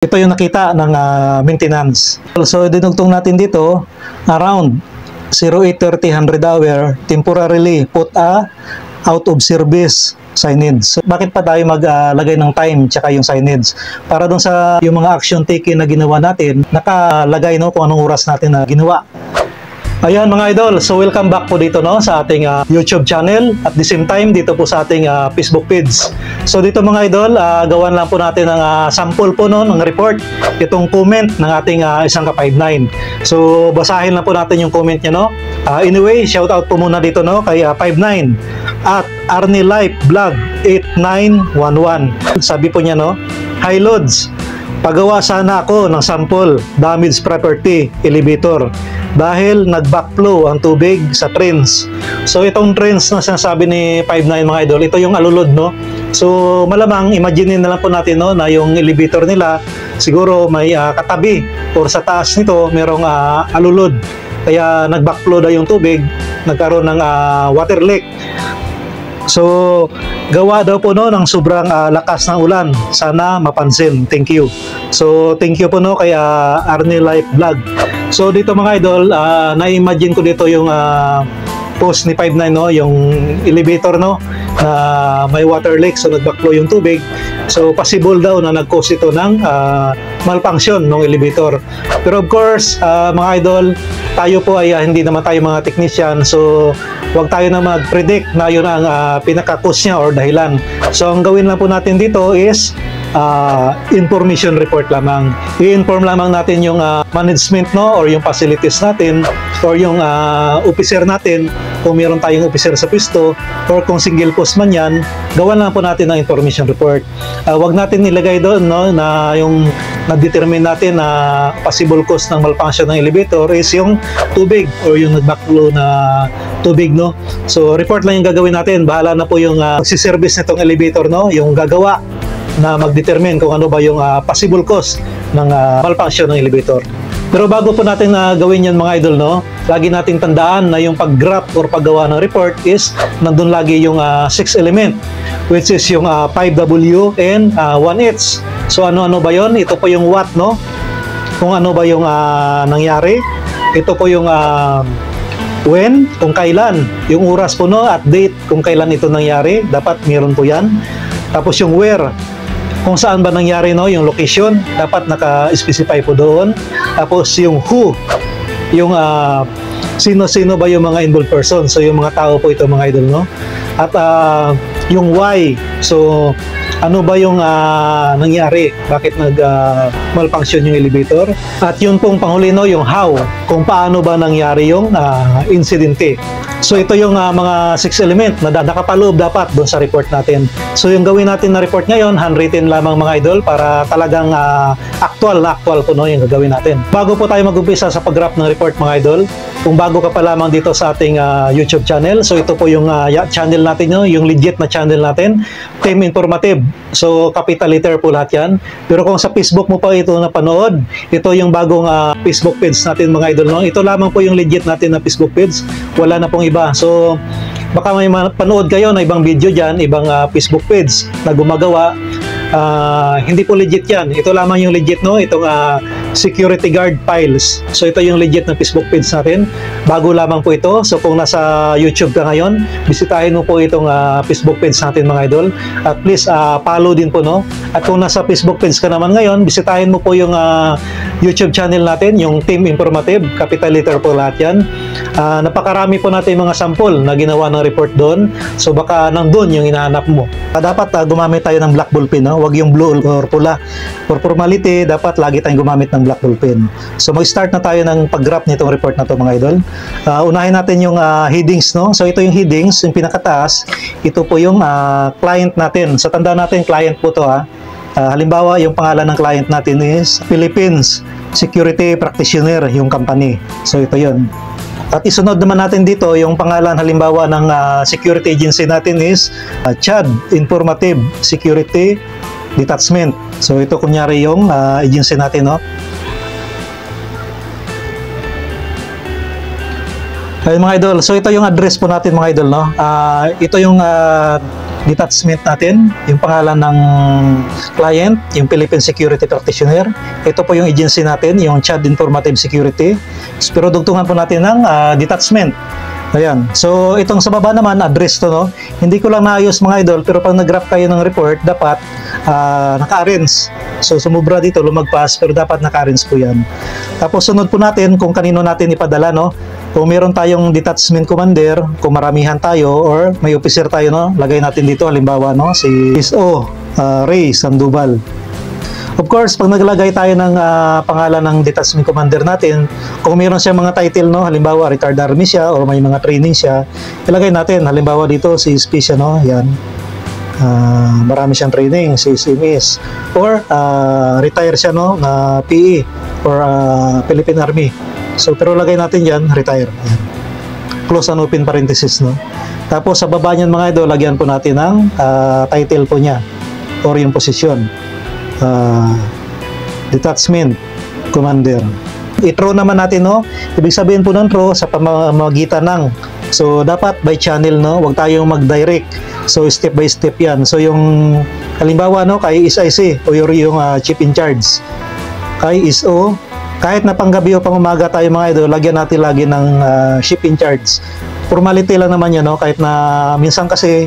Ito yung nakita ng maintenance. So dinugtong natin dito around 08:30 hour temporarily put a out of service signage. So, bakit pa tayo maglagay ng time tsaka yung signage? Para dun sa yung mga action taken na ginawa natin, nakalagay no kung anong oras natin na ginawa. Ayan mga idol, so welcome back po dito no sa ating YouTube channel at the same time dito po sa ating Facebook page. So dito mga idol, gawan lang po natin ng sample po no ng report, itong comment ng ating isang ka-59. So basahin lang po natin yung comment niya no. Anyway, shout out po muna dito no kay 59 at Arnie Life Vlog 8911. Sabi po niya no, "Hi Lods, pagawa sana ako ng sample damaged property elevator dahil nag-backflow ang tubig sa trains." So itong trains na sinasabi ni 59 mga idol, ito yung alulod no. So malamang imagine na lang po natin no na yung elevator nila siguro may katabi or sa taas nito merong alulod. Kaya nag-backflow na yung tubig, nagkaroon ng water leak. So, gawa daw po no ng sobrang lakas ng ulan. Sana mapansin. Thank you. So, thank you po no kay Arnie Life Vlog. So, dito mga idol, na-imagine ko dito yung post ni 59 no, yung elevator no na may water leak, so nag-backflow yung tubig. So, possible daw na nag-cause ito ng malfunction ng elevator. Pero of course, mga idol, tayo po ay hindi naman tayo mga technician, so huwag tayo na mag-predict na yun ang pinaka-cause niya or dahilan. So ang gawin lang po natin dito is information report lamang. I-inform lamang natin yung management no or yung facilities natin or yung officer natin kung meron tayong officer sa pwesto or kung single post man yan, gawan lang po natin ng information report. Huwag natin nilagay doon no na yung na-determine natin na possible cause ng malfunction ng elevator is yung tubig or yung nag-backflow na tubig no. So report lang yung gagawin natin. Bahala na po yung magsiservice nitong elevator no, yung gagawa na mag-determine kung ano ba yung possible cause ng malfunction ng elevator. Pero bago po natin gawin yan mga idol no, lagi nating tandaan na yung pag-graph or paggawa ng report is nandun lagi yung 6 element, which is yung 5W and 1H. So ano-ano ba yon? Ito po yung what no, kung ano ba yung nangyari. Ito po yung when, kung kailan, yung oras po no at date kung kailan ito nangyari, dapat meron po yan. Tapos yung where, kung saan ba nangyari no, yung location, dapat naka-specify po doon. Tapos yung who, yung sino-sino ba yung mga involved person, so yung mga tao po ito mga idol no. At yung why, so ano ba yung nangyari, bakit malfunction yung elevator. At yun pong panghuli no, yung how, kung paano ba nangyari yung insidente. So ito yung mga 6 element na nakapaloob dapat doon sa report natin. So yung gawin natin na report ngayon, handwritten lamang mga idol para talagang actual po no yung gagawin natin. Bago po tayo mag-umpisa sa pag-graph ng report mga idol, kung bago ka pa lamang dito sa ating YouTube channel, so ito po yung channel natin no, yung legit na channel natin, Team Informative. So capital letter po lahat yan. Pero kung sa Facebook mo pa ito napanood, ito yung bagong Facebook page natin mga idol no. Ito lamang po yung legit natin na Facebook page. Wala na pong iba. So baka may panood kayo na ibang video dyan, ibang Facebook page na gumagawa. Hindi po legit yan. Ito lamang yung legit no, itong security guard files. So ito yung legit na Facebook page natin. Bago lamang po ito. So kung nasa YouTube ka ngayon, bisitahin mo po itong Facebook page natin mga idol. At please follow din po no. At kung nasa Facebook page ka naman ngayon, bisitahin mo po yung YouTube channel natin, yung Team Informative, capital letter po lahat yan. Napakarami po natin mga sample na ginawa ng report doon. So baka nandun yung hinahanap mo. Dapat gumamit tayo ng black ballpen no? Huwag yung blue or pula. For formality, dapat lagi tayong gumamit ng black ballpen. So mag-start na tayo ng pag-graph nitong report na to mga idol. Unahin natin yung headings no. So ito yung headings, yung pinakataas. Ito po yung client natin. So tanda natin client po to ha. Halimbawa, yung pangalan ng client natin is Philippines Security Practitioner, yung company. So ito yun. At isunod naman natin dito yung pangalan halimbawa ng security agency natin is CHAD Informative Security Detachment. So ito kunyari yung agency natin no. Ayun mga idol, so ito yung address po natin mga idol no. Ito yung detachment natin, yung pangalan ng client, yung Philippine Security Practitioner. Ito po yung agency natin, yung Chad Informative Security. Pero dugtungan po natin ng detachment. Ayan. So, itong sa baba naman, address to, no? Hindi ko lang naayos mga idol, pero pag nag-graph kayo ng report, dapat naka-arrange. So, sumubra dito, lumagpas, pero dapat naka-arrange po yan. Tapos, sunod po natin kung kanino natin ipadala, no? Kung meron tayong detachment commander, kung maramihan tayo, or may officer tayo, no? Lagay natin dito, halimbawa, no? Si SO, Ray Sandoval. Of course, pag naglagay tayo ng pangalan ng detachment commander natin, kung mayroon siya mga title, no, halimbawa retired army siya o may mga training siya, ilagay natin, halimbawa dito si SP siya, no, yan. Marami siyang training, si SMS, or retire siya, no, na PE or Philippine Army. So, pero lagay natin yan, retire. Yan. Close and open parenthesis, no. Tapos sa baba niyan mga idol, lagyan po natin ng title po niya or yung posisyon. Detachment commander. I-throw naman natin, no? Ibig sabihin po ng throw sa pamamagitan ng, so dapat by channel, no? Huwag tayong mag-direct. So step by step yan. So yung halimbawa, no, kay SIC o yung chief in charge, kay SO, kahit na panggabi o pangumaga tayo mga idol, lagyan natin lagi ng chief in charge. Formality lang naman yan, no? Kahit na minsan kasi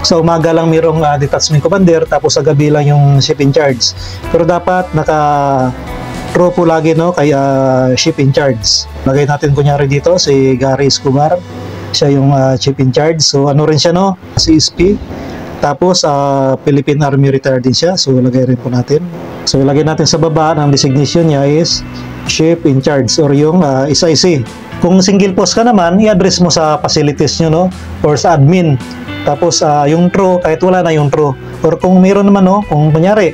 sa umaga lang mayroong detachment commander, tapos sa gabi lang yung chief in charge. Pero dapat naka-throw po lagi, no, kay chief in charge. Lagay natin kunyari dito si Gary Escobar. Siya yung chief in charge. So ano rin siya, no? CSP. Tapos Philippine Army retired din siya. So lagay rin po natin. So ilagay natin sa baba, ng designation niya is chief in charge or yung SIC. Kung single post ka naman, i-address mo sa facilities nyo, no? Or sa admin. Tapos yung throw, kahit wala na yung throw. Or kung meron naman, no, kung kunyari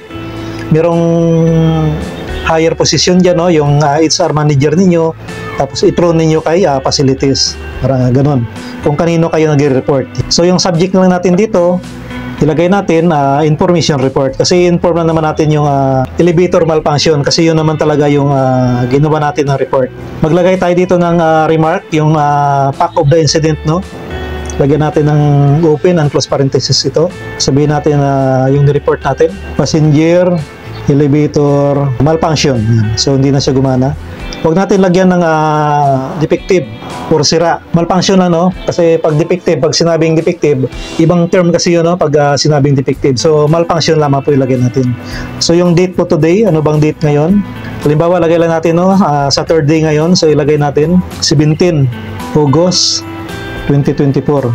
merong higher position dyan, no, yung HR manager ninyo, tapos i-throw ninyo kay facilities. Para ganun. Kung kanino kayo nag-report. So yung subject lang natin dito, ilagay natin information report. Kasi inform na naman natin yung elevator malfunction. Kasi yun naman talaga yung ginawa natin ng report. Maglagay tayo dito ng remark, yung fact of the incident, no? Lagyan natin ng open and close parenthesis ito. Sabihin natin yung report natin. Passenger, elevator, malfunction. Yan. So, hindi na siya gumana. Huwag natin lagyan ng defective or sira. Malfunction lang, no? Kasi pag defective, pag sinabing defective, ibang term kasi yun, no? Pag sinabing defective. So, malfunction lamang po ilagay natin. So, yung date po today, ano bang date ngayon? Halimbawa, lagay lang natin, no? Saturday ngayon. So, ilagay natin 17 August 2024.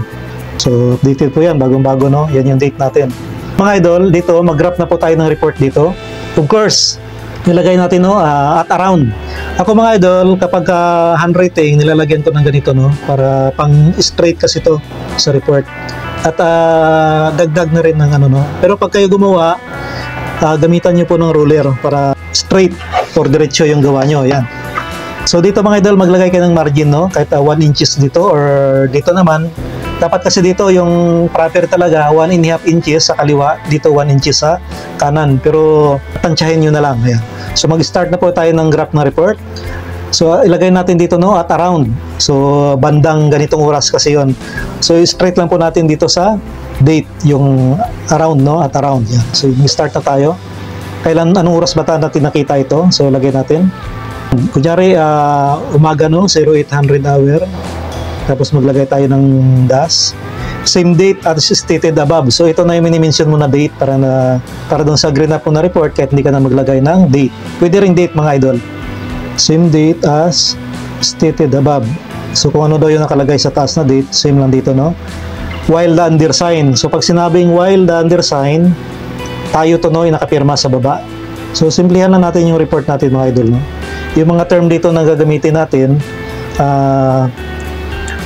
So, updated po yan, bagong-bago, no? Yan yung date natin. Mga idol, dito, mag-graph na po tayo ng report dito. Of course, nilagay natin, no, at around. Ako mga idol, kapag handwriting, nilalagyan ko ng ganito, no? Para pang-straight kasi to sa report. At dagdag na rin ng ano, no? Pero pag kayo gumawa, gamitan nyo po ng ruler para straight or diretso yung gawa nyo. Yan. So dito mga idol, maglagay kayo ng margin, no? Kahit 1 inches dito or dito naman. Dapat kasi dito yung proper talaga 1.5 inches sa kaliwa, dito 1 inches sa kanan. Pero tansyahin nyo na lang. Ayan. So mag-start na po tayo ng graph na report. So ilagay natin dito, no, at around. So bandang ganitong oras kasi yon. So straight lang po natin dito sa date, yung around, no, at around. Yan. So mag-start na tayo. Anong oras ba natin nakita ito? So lagay natin. Kunyari, umaga, no, 0800 hour. Tapos maglagay tayo ng dash. Same date as stated above. So ito na yung mini-mention mo na date para doon sa green up mo na report kahit hindi ka na maglagay ng date. Pwede ring date mga idol. Same date as stated above. So kung ano daw yung nakalagay sa taas na date, same lang dito, no? While the undersign. So pag sinabing while the undersign, tayo to, no, yung nakapirma sa baba. So simplihan lang natin yung report natin mga idol, no? Yung mga term dito na gagamitin natin,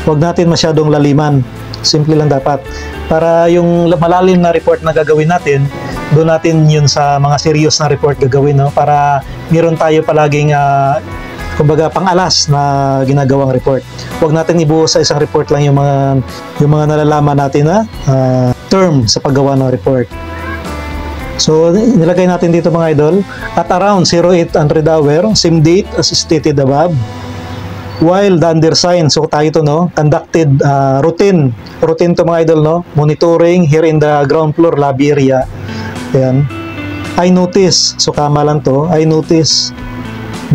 huwag natin masyadong laliman. Simple lang dapat. Para yung malalim na report na gagawin natin, doon natin yun sa mga serious na report gagawin, no? Para meron tayo palaging, kumbaga, pang-alas na ginagawang report. Huwag natin ibuo sa isang report lang yung mga nalalaman natin na term sa paggawa ng report. So, nilagay natin dito mga idol, at around 0800 hour, same date as stated above. while the undersigned, so tayo to, no, conducted routine to mga idol, no, monitoring here in the ground floor lobby area. Ayan. I notice, so kama lang to, I notice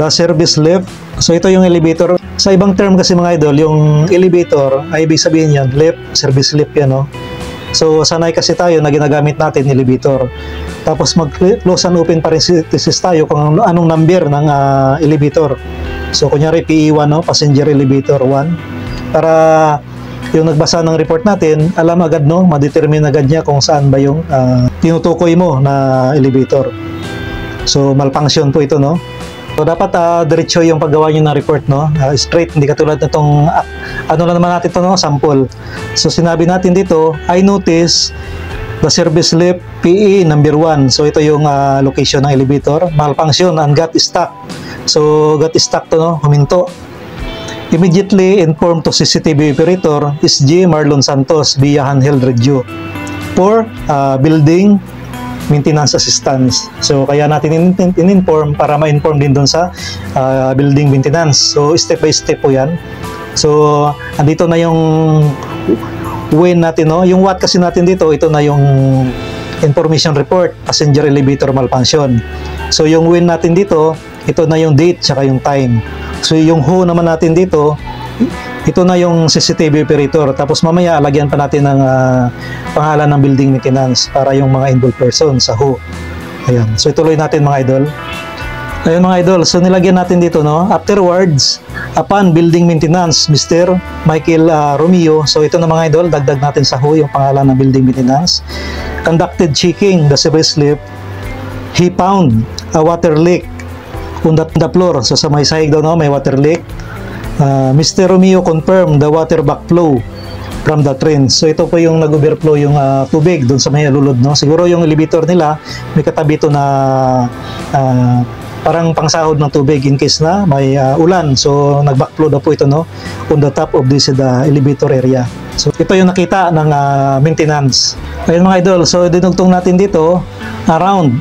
the service lift. So ito yung elevator. Sa ibang term kasi mga idol, yung elevator ay ibig sabihin yan, lift, service lift yan, no. So sanay kasi tayo na ginagamit natin elevator. Tapos mag-close and open parenthesis tayo kung anong number ng elevator. So kunyari PE1, no, passenger elevator 1, para yung nagbasa ng report natin, alam agad, no, ma-determine agad niya kung saan ba yung tinutukoy mo na elevator. So malfunction po ito, no. So dapat diretso yung paggawa niyo ng report, no, straight, hindi katulad nitong ano lang naman natin to, no, sample. So sinabi natin dito, I notice the service lift PE number 1. So ito yung location ng elevator, malfunction and got stuck. So got stuck to, no, huminto. Immediately inform to CCTV operator SG Marlon Santos via handheld radio for building maintenance assistance. So kaya natin in-inform para ma-inform din doon sa building maintenance. So step by step po yan. So andito na yung win natin, no. Yung what kasi natin dito, ito na yung information report, passenger elevator malfunction. So yung win natin dito, ito na yung date tsaka yung time. So yung who naman natin dito, ito na yung CCTV operator. Tapos mamaya lagyan pa natin ng pangalan ng building maintenance para yung mga involved person sa who. Ayan. So ituloy natin mga idol. Ayun mga idol, so nilagyan natin dito, no. Afterwards, upon building maintenance, Mr. Michael Romeo. So ito na mga idol, dagdag natin sa who yung pangalan ng building maintenance. Conducted checking the service lift. He found a water leak on the floor. So sa may sahig daw, no, may water leak. Mr. Romeo confirmed the water backflow from the train. So ito po yung nag-overflow yung tubig doon sa may alulod, no. Siguro yung elevator nila may katabi to na parang pangsahod ng tubig in case na may ulan. So nag-backflow na po ito, no, on the top of this elevator area. So ito yung nakita ng maintenance. Ayun mga idol, so dinugtong natin dito around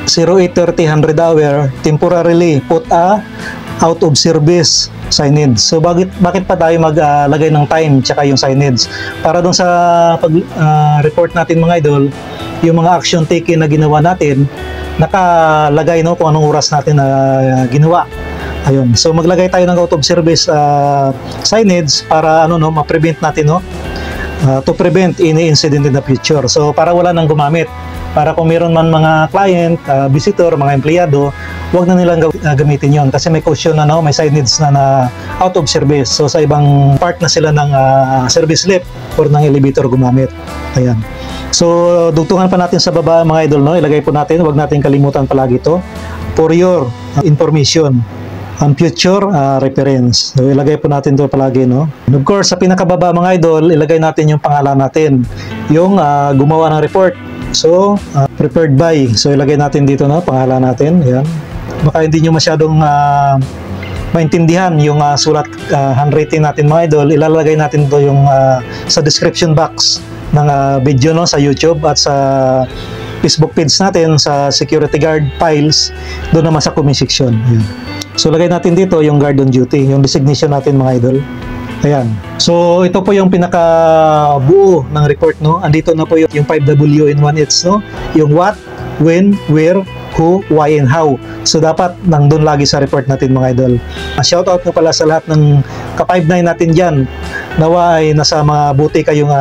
08:30 hour temporarily put out of service signage. So bakit pa tayo maglagay ng time tsaka yung signage? Para doon sa report natin mga idol, yung mga action taken na ginawa natin, nakalagay, no, kung anong oras natin na ginawa. Ayun. So maglagay tayo ng out of service signage para ano, no, ma-prevent natin, no, to prevent any incident in the future. So para wala nang gumamit. Para kung meron man mga client, visitor, mga empleyado, wag na nilang gamitin yon kasi may caution na, no, may signage na out of service. So sa ibang part na sila ng service lift or ng elevator gumamit. Ayan. So dugtungan pa natin sa baba mga idol, no, ilagay po natin, wag natin kalimutan palagi to for your information and future reference. So ilagay po natin to palagi, no. And of course sa pinakababa mga idol, ilagay natin yung pangalan natin, yung gumawa ng report. So, prepared by. So, ilagay natin dito, no, pangalan natin. Ayan. Baka hindi nyo masyadong maintindihan yung sulat handwriting natin mga idol. Ilalagay natin ito yung sa description box ng video, no, sa YouTube at sa Facebook page natin, sa security guard files, doon naman sa comment section. Ayan. So, lagay natin dito yung guard on duty, yung designation natin mga idol. Ayan. So, ito po yung pinaka-buo ng report, no. Andito na po yung 5W in 1H, no. Yung what, when, where, who, why, and how. So, dapat nandun lagi sa report natin mga idol. Shoutout po pala sa lahat ng ka-59 natin dyan. Nawa ay nasa mabuti kayong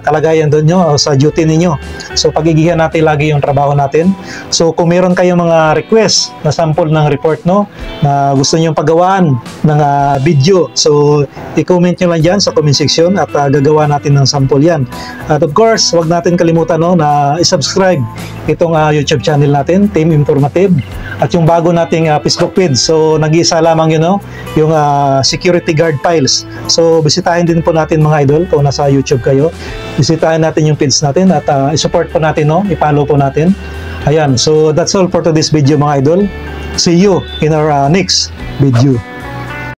kalagayan doon nyo o sa duty ninyo. So pagigihan natin lagi yung trabaho natin. So kung meron kayong mga request na sample ng report, no, na gusto nyo paggawaan ng video, so i-comment nyo lang dyan sa comment section at gagawa natin ng sample yan. At of course, wag natin kalimutan, no, na i-subscribe itong YouTube channel natin, Team Informative, at yung bago nating Facebook page. So nag-iisa lamang yun, no, yung security guard files. So bisitahin din po natin mga idol kung nasa YouTube kayo. Bisitahin natin yung page natin at i-support po natin, no, i-follow po natin. Ayan, so that's all for today's video mga idol. See you in our next video.